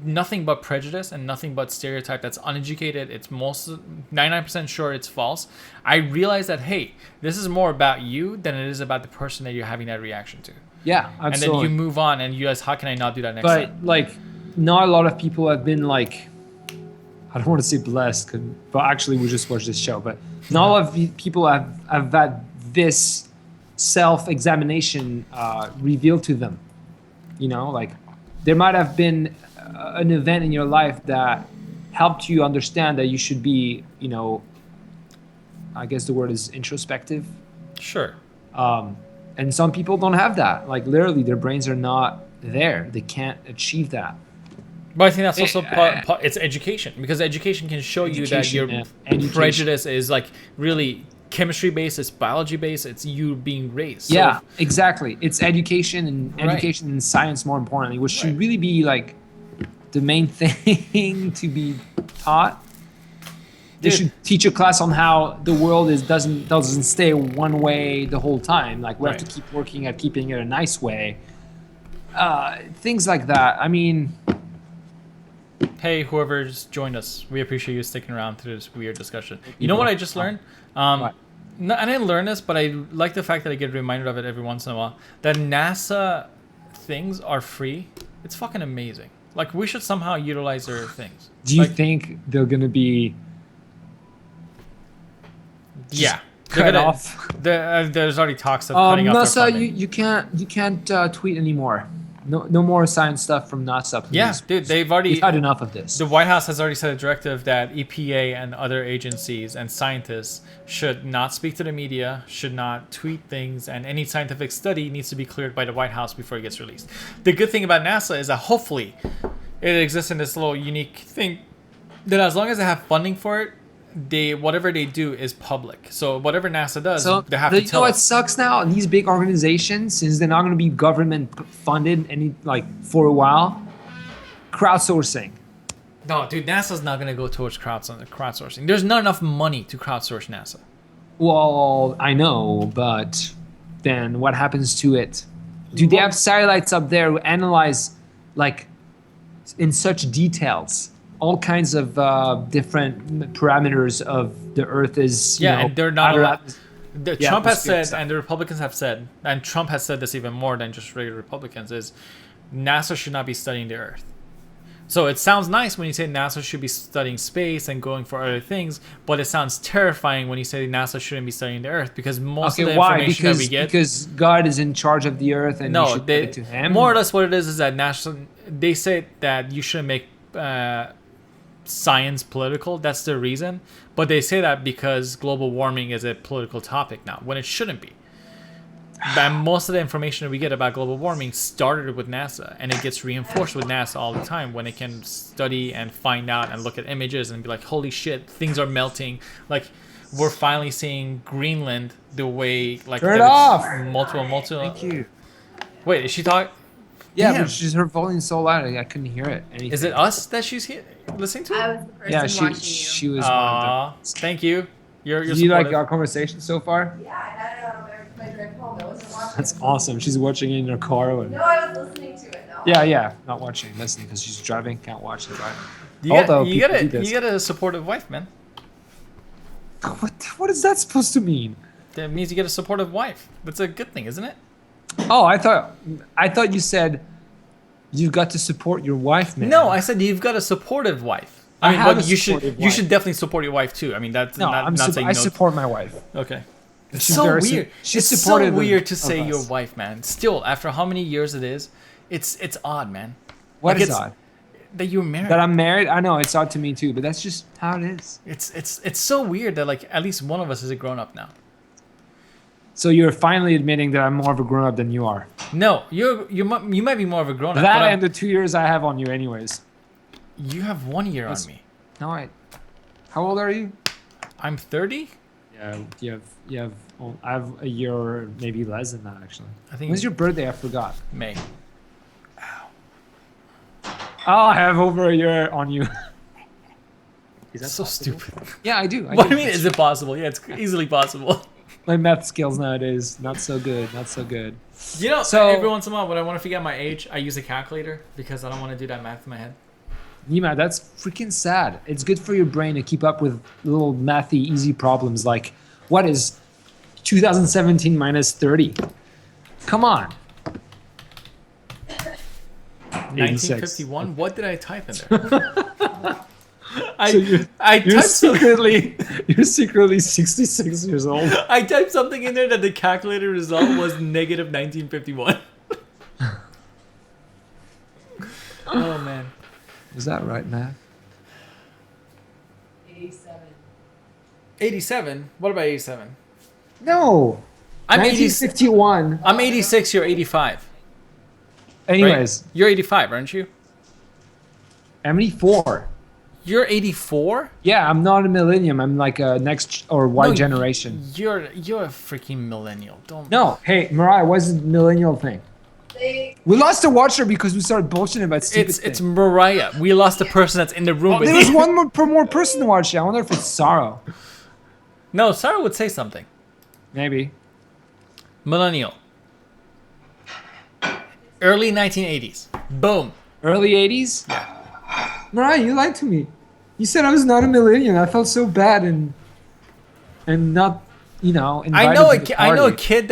nothing but prejudice and nothing but stereotype, that's uneducated, it's 99% sure it's false, I realize that, hey, this is more about you than it is about the person that you're having that reaction to. Yeah, absolutely. And then you move on and you realize, how can I not do that next time? But like, not a lot of people have been like, I don't want to say blessed, but actually we just watched this show. But not all of the people have had this self-examination revealed to them. You know, like there might have been an event in your life that helped you understand that you should be, you know, I guess the word is introspective. Sure. And some people don't have that. Like literally, their brains are not there. They can't achieve that. But I think that's also it's education, because education can show you that your prejudice is like really chemistry based, it's biology based, it's you being raised. Yeah, exactly. It's education and education and science more importantly, which should really be like the main thing to be taught. They should teach a class on how the world doesn't stay one way the whole time. Like we have to keep working at keeping it a nice way. Things like that. I mean, hey, whoever's joined us, we appreciate you sticking around through this weird discussion. You know what I just learned? I didn't learn this, but I like the fact that I get reminded of it every once in a while. That NASA things are free. It's fucking amazing. Like we should somehow utilize their things. Do you think they're gonna be? Yeah, cut off. There's already talks of cutting off their NASA, funding. you can't tweet anymore. No more science stuff from NASA, please. Yeah, dude, we've had enough of this. The White House has already set a directive that EPA and other agencies and scientists should not speak to the media, should not tweet things, and any scientific study needs to be cleared by the White House before it gets released. The good thing about NASA is that hopefully it exists in this little unique thing that as long as they have funding for it, whatever they do is public. So whatever NASA does, they have to tell us. What sucks now? These big organizations, since they're not going to be government funded for a while, crowdsourcing. No, dude, NASA's not going to go towards crowdsourcing. There's not enough money to crowdsource NASA. Well, I know, but then what happens to it? Do they have satellites up there who analyze, like, in such details? All kinds of different parameters of the Earth is and they're not allowed. Trump has said, stuff. and the Republicans have said, and Trump has said this even more than just regular Republicans, is NASA should not be studying the Earth. So it sounds nice when you say NASA should be studying space and going for other things, but it sounds terrifying when you say NASA shouldn't be studying the Earth, because most of the information that we get, because God is in charge of the Earth and you should give it to Him. More or less, what it is that they say that you shouldn't make science political. That's the reason, but they say that because global warming is a political topic now, when it shouldn't be. And most of the information that we get about global warming started with NASA, and it gets reinforced with NASA all the time when it can study and find out and look at images and be like, holy shit, things are melting. Like we're finally seeing Greenland the way like turn it off. Multiple. Thank you. Wait, is she talking? Yeah, but her volume's so loud I couldn't hear it. Anything. Is it us that she's listening to? I was the person watching you. She was. One of them. Thank you. You're Did you like our conversation so far? Yeah, I don't know. My drive home, I wasn't watching. That's awesome. She's watching it in her car. No, I was listening to it. No. Yeah, not watching, listening, because she's driving. Can't watch the drive. You got a supportive wife, man. What is that supposed to mean? That means you get a supportive wife. That's a good thing, isn't it? Oh, I thought you said you've got to support your wife, man. No, I said you've got a supportive wife. I mean, but you should definitely support your wife too. I mean, that's not saying no. I support my wife. Okay. It's She's so weird. She's it's so weird to say your wife, man. Still, after how many years it is, it's odd, man. What is odd? That you're married. That I'm married? I know, it's odd to me too, but that's just how it is. It's so weird that like at least one of us is a grown up now. So you're finally admitting that I'm more of a grown up than you are. No, you might be more of a grown up. That and the 2 years I have on you, anyways. You have 1 year on me. No, how old are you? I'm 30. Yeah, you have. I have a year or maybe less than that actually. I think. When's your birthday? I forgot. May. Ow. Oh, I have over a year on you. Is that so stupid? Yeah, I do. What do you mean? Is it possible? Yeah, it's easily possible. My math skills nowadays not so good. Not so good. You know, so every once in a while when I want to figure out my age, I use a calculator because I don't want to do that math in my head. Nima, that's freaking sad. It's good for your brain to keep up with little mathy, easy problems like, what is 2017 minus 30? Come on. 1951? What did I type in there? I typed you're secretly 66 years old. I typed something in there that the calculated result was negative 1951. Oh man. Is that right, Matt? 87. 87? What about 87? No. I'm 1951. I'm 86, you're 85. Anyways, Right? You're 85, aren't you? I'm 84. You're 84? Yeah, I'm not a millennium. I'm like a next or Y generation. You're a freaking millennial. Don't. No, hey, Mariah, what's the millennial thing? We lost a watcher because we started bullshitting about stupid It's things. Mariah. We lost the person that's in the room with There was you. one more person to watch it. I wonder if it's Sorrow. No, Sarah would say something. Maybe. Millennial. Early 1980s. Boom. Early 80s? Yeah. Mariah, you lied to me. You said I was not a millennial. I felt so bad and not, invited I know to the I know a party. kid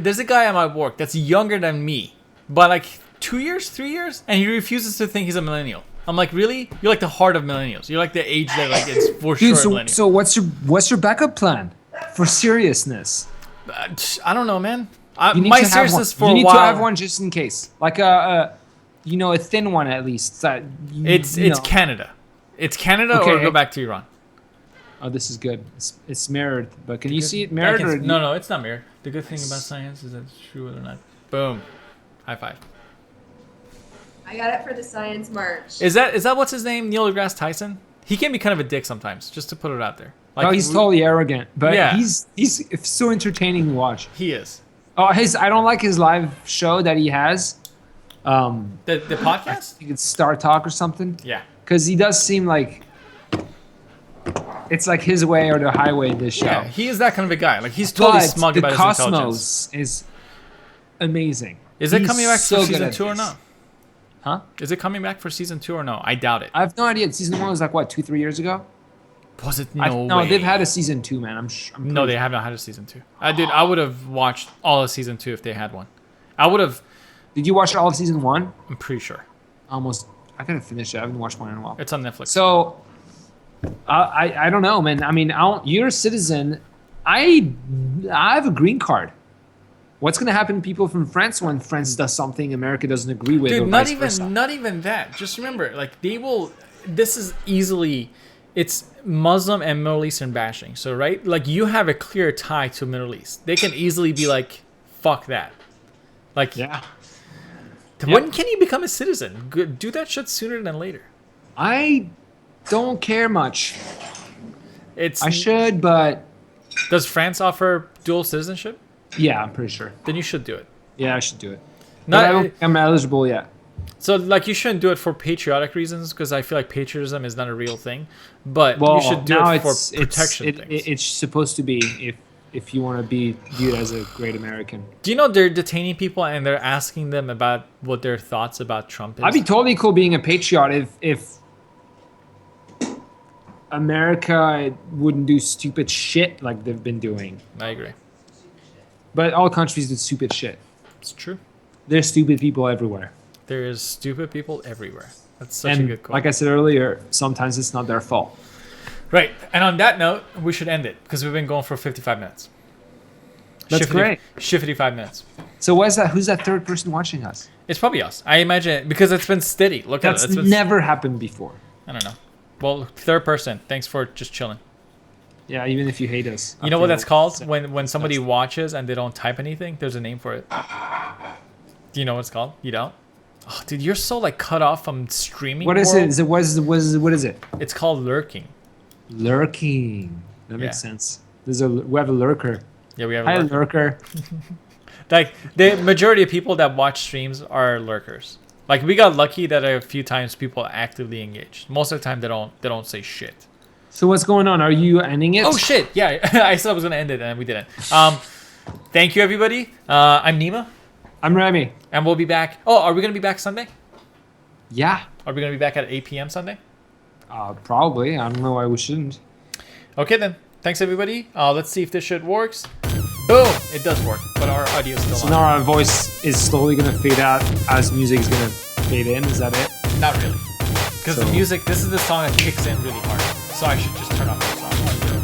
there's a guy at my work that's younger than me by like 2 years, 3 years, and he refuses to think he's a millennial. I'm like, really? You're like the heart of millennials. You're like the age that like it's for Dude, sure millennial. so what's your backup plan for seriousness? I don't know, man. You need My to have seriousness one. for You a need while. to have one just in case, like a thin one at least. That It's Canada. It's Canada or Okay. go back to Iran. Oh, this is good. It's mirrored, but can you see it mirrored? Or No, it's not mirrored. The good thing about science is that it's true or not. Boom. High five. I got it for the Science March. Is that what's his name? Neil deGrasse Tyson? He can be kind of a dick sometimes, just to put it out there. Like, Oh, he's totally arrogant, but Yeah. he's so entertaining to watch. He is. Oh, I don't like his live show that he has. The I podcast? think it's Star Talk or something. Yeah. Because he does seem like it's like his way or the highway in this show. Yeah, he is that kind of a guy. Like he's totally But smug the about his intelligence. Cosmos is amazing. Is it He's coming back so for good season at 2 or this. no? Huh? Is it coming back for season 2 or no? I doubt it. I have no idea. Season 1 was like what, 2-3 years ago? Was it? No, No way. they've had a season 2, man. I'm No, they have not had a season 2. I would have watched all of season 2 if they had one. I would have. Did you watch all of season 1? I'm pretty sure Almost. I gotta finish it. I haven't watched one in a while. it's on Netflix. So, I don't know, man. I mean, you're a citizen. I have a green card. What's gonna happen to people from France when France does something America doesn't agree with? Dude, or not vice even versa? not even that. Just remember, like they will. This is easily. It's Muslim and Middle Eastern bashing. So right, like you have a clear tie to Middle East. They can easily be like, "Fuck that." Like, Yeah. when can you become a citizen? Do that shit sooner than later. I don't care much. It's. I should, but Does France offer dual citizenship? yeah, I'm pretty sure. Then you should do it. Yeah, I should do it. Not- But I don't think I'm eligible yet. So like you shouldn't do it for patriotic reasons because I feel like patriotism is not a real thing, but Well, you should do now it for it's protection things. it's supposed to be if you want to be viewed as a great American. Do you know they're detaining people and they're asking them about what their thoughts about Trump is? I'd be totally cool being a patriot if America wouldn't do stupid shit like they've been doing. I agree. But all countries do stupid shit. It's true. There's stupid people everywhere. There is stupid people everywhere. That's such a And good quote. like I said earlier, sometimes it's not their fault. Right. And on that note, we should end it because we've been going for 55 minutes. That's great. 55 minutes. So what's that? Who's that third person watching us? It's probably us. I imagine because it's been steady. Look That's at it. It's been, never happened before. I don't know. Well, third person. Thanks for just chilling. Yeah, even if you hate us. You know what that's called? So- When somebody watches and they don't type anything, there's a name for it. Do you know what it's called? You don't? Oh, dude, you're so like cut off from streaming. What is world. it? Is it what is it? It's called lurking. Lurking. That makes Yeah. sense. We have a lurker. Yeah, we have a Hi, lurker. lurker. Like the majority of people that watch streams are lurkers. Like we got lucky that a few times people actively engaged. Most of the time they don't say shit. So what's going on? Are you ending it? Oh shit! Yeah, I said I was gonna end it and we didn't. Thank you everybody. I'm Nima, I'm Remy. and we'll be back. Oh, are we gonna be back Sunday? Yeah. Are we gonna be back at 8 p.m. Sunday? Probably. I don't know why we shouldn't. Okay then. Thanks everybody. Let's see if this shit works. Boom! It does work, but our audio is still So on. now our voice is slowly gonna fade out as music is gonna fade in. Is that it? Not really. Because the music, this is the song that kicks in really hard. So I should just turn off the song.